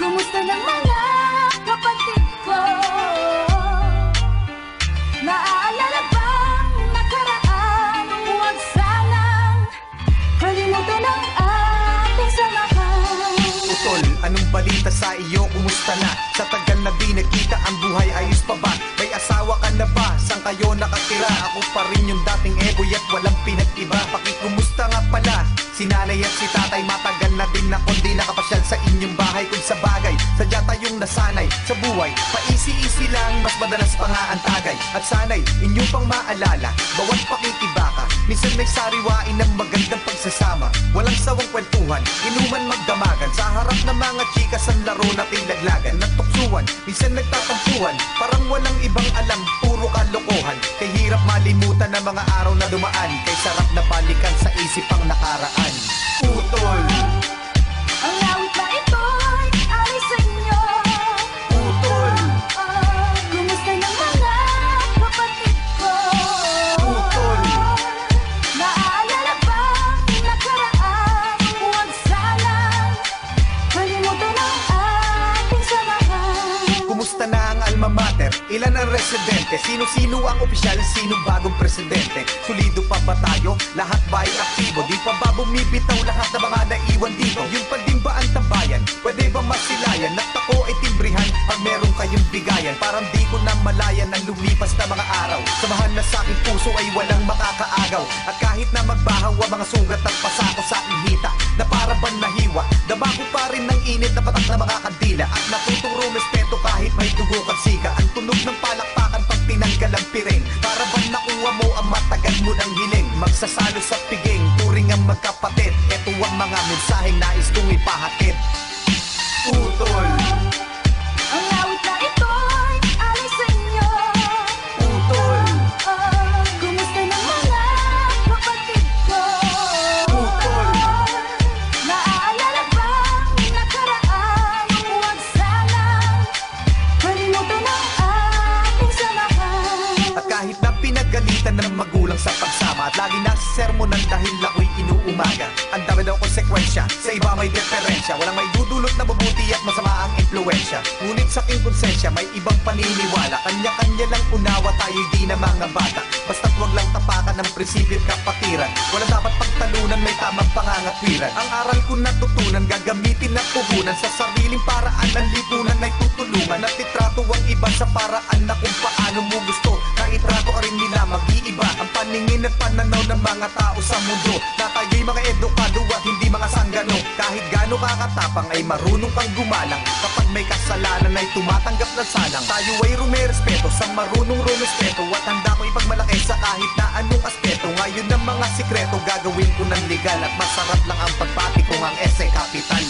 Kumusta ng mga kapatid ko? Naaalala bang nakaraan? Huwag sanang kalimutan ang ating samahan. Utol, anong balita sa iyo? Kumusta na? Sa tagal na di nagkita, ang buhay ayos pa ba? May asawa ka na ba? Saan kayo nakatira? Ako pa rin yung dating eboy at walang pinag-iba. Pakikumusta nga pala? Si nanay at si tatay, matagal na din ako di nakapasyal sa inyong bahay. Kung sa bagay, sadya tayong nasanay sa buhay, paisi-isi lang, mas madalas pa nga ang tagay. At sanay, inyo pang maalala, bawat pakikibaka, minsan may sariwain ng magandang pagsasama. Walang sawang kwentuhan, inuman magdamagan, sa harap ng mga chikas ang laro nating laglagan. Nagtuksuhan, minsan nagtatampuhan, parang walang ibang alam, puro kalokohan. Kay hirap malimutan ng mga araw na dumaan, kay sarap na balikan sa isip ang nakaraan. Utol, Ang awit na ito'y alis sa inyo. utol, Kumusta ng mga kapatid ko? utol. Naaalala bang nakaraan? Huwag sanang kalimutan ang ating samahan. Kumusta na ang alma mater? Ilan ang residente? Sino-sino ang opisyal? Sino bagong presidente? Solido pa ba tayo? Lahat ba ay aktibo? Di pa ba bumibitaw lahat na mga naiwan dito? Yung pa din ba ang tambayan? Pwede ba masilayan? At ako ay timbrihan pag meron kayong bigayan. Parang di ko na malayan ang lumipas na mga araw. Samahan na sa aking puso ay walang makakaagaw. At kahit na magbahaw ang mga sugat at pasako sa aking hita, na para bang nahiwa, dama ko pa rin ng init na patak na makakandila. At natuturo respeto kahit may dugo kang siga. Ang tunog ng palakpakan pag tinanggal ang piring, para bang nakuha mo ang matagal mo ng hiling. Magsasalo sa piging, turing ang magkapatid. Ito ang mga mensaheng nais kong ipahatid. Utol, Ang awit na ito'y alis sa inyo. utol, Kumusta ng mga kapatid ko? utol. Naaalala bang nakaraan? Huwag sanang kalimutan ang ating samahan. At kahit na pinagalitan ng magulang sa pagsama, at lagi nasa sermonan dahil ako'y inuumaga, ang dami daw konsekwensya, sa iba may diferensya. Walang may dudulot na mabuti at masama ang impluensya. Ngunit sa aking konsensya may ibang paniniwala, kanya-kanya lang unawa, tayo'y di na mga bata. Basta't wag lang tapakan ng prinsipyo at kapatiran. Wala dapat pagtalunan, may tamang pangangatwiran. Ang aral ko natutunan, gagamitin na puhunan, sa sariling paraan ng lipunan ay tutulungan. At itrato ang iba sa paraan na kung paano mo gusto, na itrato ka rin nila mag-iiba. Ang paningin at pananaw ng mga tao sa mundo, na tayo'y mga edukado at hindi mga sanggano. Kahit gaano kakatapang ay marunong kang gumalang, kapag may kasalanan ay tumatanggap ng salang. Tayo ay rumerespeto sa marunong rumispeto, at handa ko ipagmalaki sa kahit na anong aspeto. Ngayon ng mga sikreto gagawin ko ng legal, at masarap lang ang pagpati kung ang ese kapital.